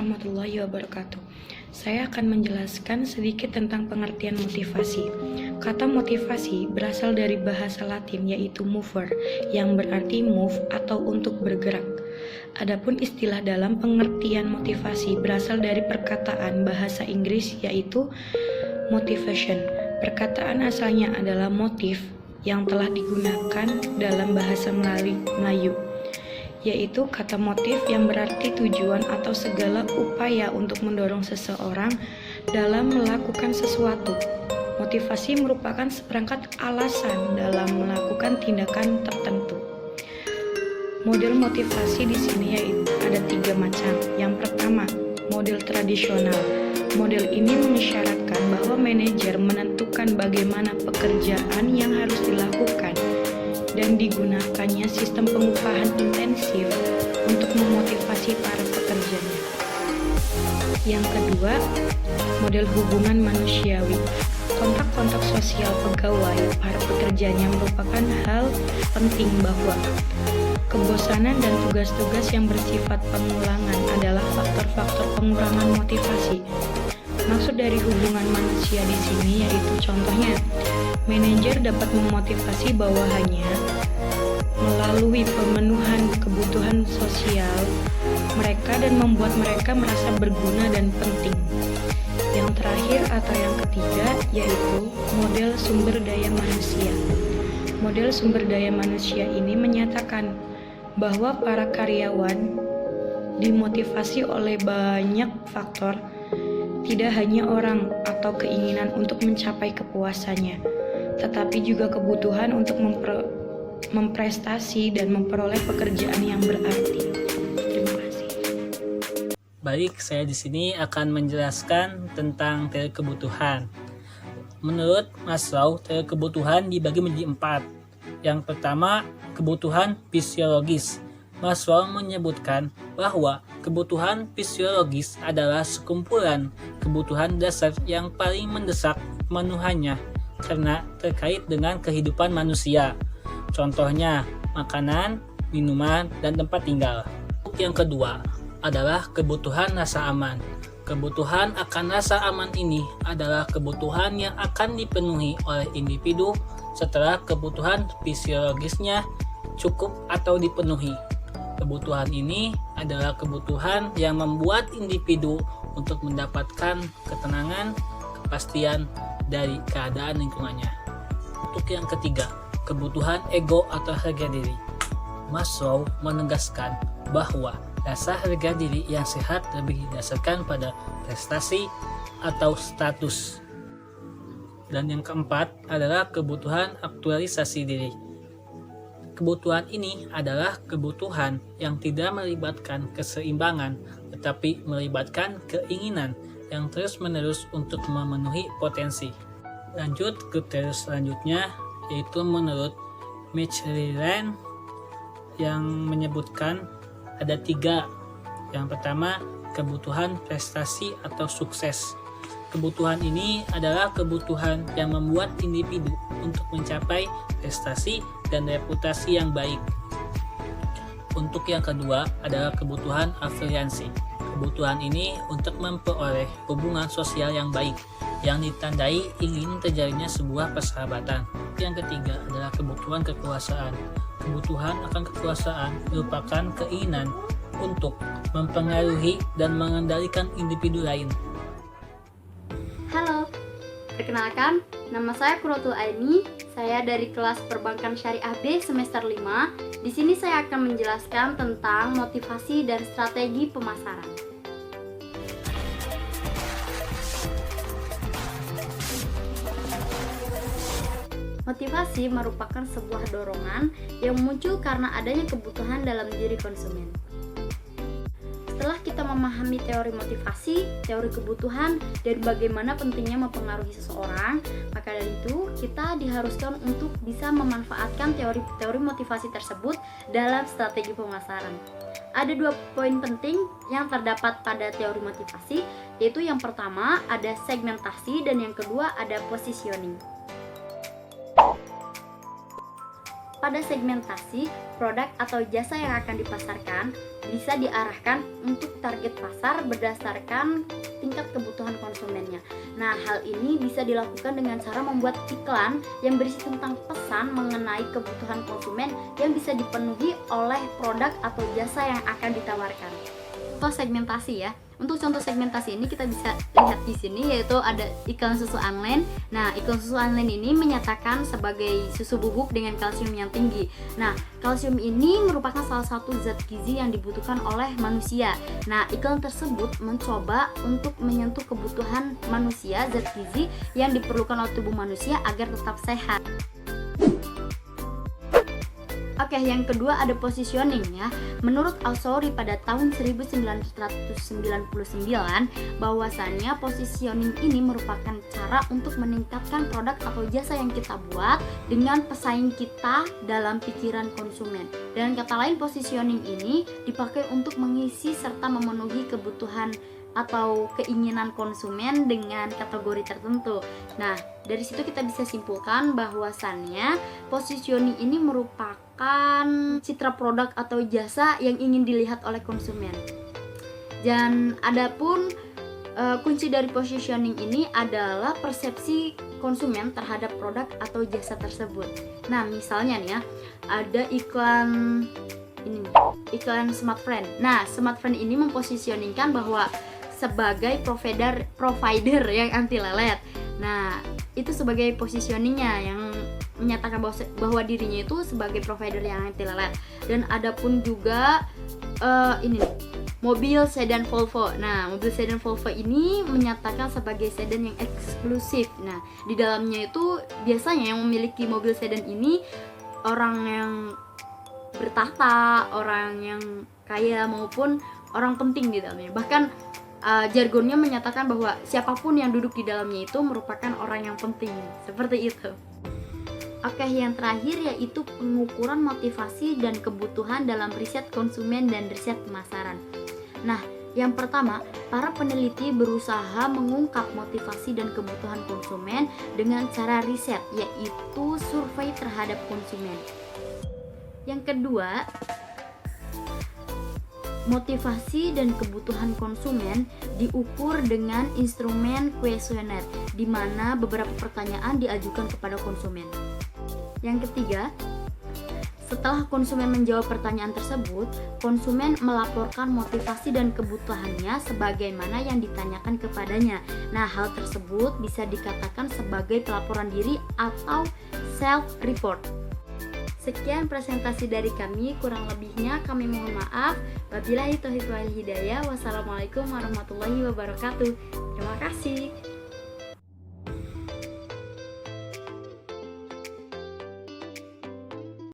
warahmatullahi wabarakatuh. Saya akan menjelaskan sedikit tentang pengertian motivasi. Kata motivasi berasal dari bahasa Latin yaitu mover, yang berarti move atau untuk bergerak. Adapun istilah dalam pengertian motivasi berasal dari perkataan bahasa Inggris yaitu motivation. Perkataan asalnya adalah motif yang telah digunakan dalam bahasa Melayu, yaitu kata motif yang berarti tujuan atau segala upaya untuk mendorong seseorang dalam melakukan sesuatu. Motivasi merupakan seperangkat alasan dalam melakukan tindakan tertentu. Model motivasi di sini yaitu ada 3 macam. Yang pertama, model tradisional. Model ini mengisyaratkan bahwa manajer menentukan bagaimana pekerjaan yang harus dilakukan dan digunakannya sistem pengupahan intensif untuk memotivasi para pekerjanya. Yang kedua, model hubungan manusiawi. Kontak-kontak sosial pegawai para pekerjanya merupakan hal penting bahwa kebosanan dan tugas-tugas yang bersifat pengulangan adalah faktor-faktor pengurangan motivasi. Maksud dari hubungan manusia di sini yaitu contohnya, manajer dapat memotivasi bawahannya melalui pemenuhan kebutuhan sosial mereka dan membuat mereka merasa berguna dan penting. Yang terakhir atau yang ketiga yaitu model sumber daya manusia. Model sumber daya manusia ini menyatakan bahwa para karyawan dimotivasi oleh banyak faktor, tidak hanya orang atau keinginan untuk mencapai kepuasannya, tetapi juga kebutuhan untuk memprestasi dan memperoleh pekerjaan yang berarti. Terima kasih. Baik, saya di sini akan menjelaskan tentang teori kebutuhan. Menurut Maslow, teori kebutuhan dibagi menjadi 4. Yang pertama, kebutuhan fisiologis. Maslow menyebutkan bahwa kebutuhan fisiologis adalah sekumpulan kebutuhan dasar yang paling mendesak pemenuhannya karena terkait dengan kehidupan manusia. Contohnya, makanan, minuman, dan tempat tinggal. Yang kedua adalah kebutuhan rasa aman. Kebutuhan akan rasa aman ini adalah kebutuhan yang akan dipenuhi oleh individu setelah kebutuhan fisiologisnya cukup atau dipenuhi. Kebutuhan ini adalah kebutuhan yang membuat individu untuk mendapatkan ketenangan, kepastian dari keadaan lingkungannya. Untuk yang ketiga, kebutuhan ego atau harga diri. Maslow menegaskan bahwa rasa harga diri yang sehat lebih didasarkan pada prestasi atau status. Dan yang keempat adalah kebutuhan aktualisasi diri. Kebutuhan ini adalah kebutuhan yang tidak melibatkan keseimbangan, tetapi melibatkan keinginan yang terus-menerus untuk memenuhi potensi. Lanjut ke teori selanjutnya, yaitu menurut Michelin yang menyebutkan ada 3. Yang pertama, kebutuhan prestasi atau sukses. Kebutuhan ini adalah kebutuhan yang membuat individu untuk mencapai prestasi dan reputasi yang baik. Untuk yang kedua adalah kebutuhan afiliasi. Kebutuhan ini untuk memperoleh hubungan sosial yang baik yang ditandai ingin terjadinya sebuah persahabatan. Yang ketiga adalah kebutuhan kekuasaan. Kebutuhan akan kekuasaan merupakan keinginan untuk mempengaruhi dan mengendalikan individu lain. Halo, perkenalkan, nama saya Qurratul Aini. Saya dari kelas Perbankan Syariah B semester 5. Di sini saya akan menjelaskan tentang motivasi dan strategi pemasaran. Motivasi merupakan sebuah dorongan yang muncul karena adanya kebutuhan dalam diri konsumen. Setelah kita memahami teori motivasi, teori kebutuhan, dan bagaimana pentingnya mempengaruhi seseorang, maka dari itu kita diharuskan untuk bisa memanfaatkan teori motivasi tersebut dalam strategi pemasaran. Ada 2 poin penting yang terdapat pada teori motivasi, yaitu yang pertama ada segmentasi dan yang kedua ada positioning. Pada segmentasi, produk atau jasa yang akan dipasarkan bisa diarahkan untuk target pasar berdasarkan tingkat kebutuhan konsumennya. Nah, hal ini bisa dilakukan dengan cara membuat iklan yang berisi tentang pesan mengenai kebutuhan konsumen yang bisa dipenuhi oleh produk atau jasa yang akan ditawarkan. Contoh segmentasi ya. Untuk contoh segmentasi ini kita bisa lihat di sini, yaitu ada iklan susu online. Nah, iklan susu online ini menyatakan sebagai susu bubuk dengan kalsium yang tinggi. Nah, kalsium ini merupakan salah satu zat gizi yang dibutuhkan oleh manusia. Nah, iklan tersebut mencoba untuk menyentuh kebutuhan manusia zat gizi yang diperlukan oleh tubuh manusia agar tetap sehat. Oke, yang kedua ada positioning ya. Menurut Al-Souri pada tahun 1999, bahwasannya positioning ini merupakan cara untuk meningkatkan produk atau jasa yang kita buat dengan pesaing kita dalam pikiran konsumen. Dengan kata lain, positioning ini dipakai untuk mengisi serta memenuhi kebutuhan atau keinginan konsumen dengan kategori tertentu. Nah, dari situ kita bisa simpulkan bahwasannya positioning ini merupakan citra produk atau jasa yang ingin dilihat oleh konsumen. Dan adapun kunci dari positioning ini adalah persepsi konsumen terhadap produk atau jasa tersebut. Nah, misalnya nih ya, ada iklan ini nih, iklan Smartfren. Nah, Smartfren ini mempositioningkan bahwa sebagai provider yang anti lelet. Nah, itu sebagai positioningnya yang menyatakan bahwa dirinya itu sebagai provider yang anti lelet. Dan adapun juga ini nih, mobil sedan Volvo. Nah, mobil sedan Volvo ini menyatakan sebagai sedan yang eksklusif. Nah, di dalamnya itu biasanya yang memiliki mobil sedan ini orang yang bertahta, orang yang kaya maupun orang penting di dalamnya. Bahkan jargonnya menyatakan bahwa siapapun yang duduk di dalamnya itu merupakan orang yang penting. Seperti itu. Oke, yang terakhir yaitu pengukuran motivasi dan kebutuhan dalam riset konsumen dan riset pemasaran. Nah, yang pertama, para peneliti berusaha mengungkap motivasi dan kebutuhan konsumen dengan cara riset, yaitu survei terhadap konsumen. Yang kedua, motivasi dan kebutuhan konsumen diukur dengan instrumen kuesioner, di mana beberapa pertanyaan diajukan kepada konsumen. Yang ketiga, setelah konsumen menjawab pertanyaan tersebut, konsumen melaporkan motivasi dan kebutuhannya sebagaimana yang ditanyakan kepadanya. Nah, hal tersebut bisa dikatakan sebagai pelaporan diri atau self-report. Sekian presentasi dari kami, kurang lebihnya kami mohon maaf. Wabillahi taufiq wal hidayah. Wassalamualaikum warahmatullahi wabarakatuh. Terima kasih.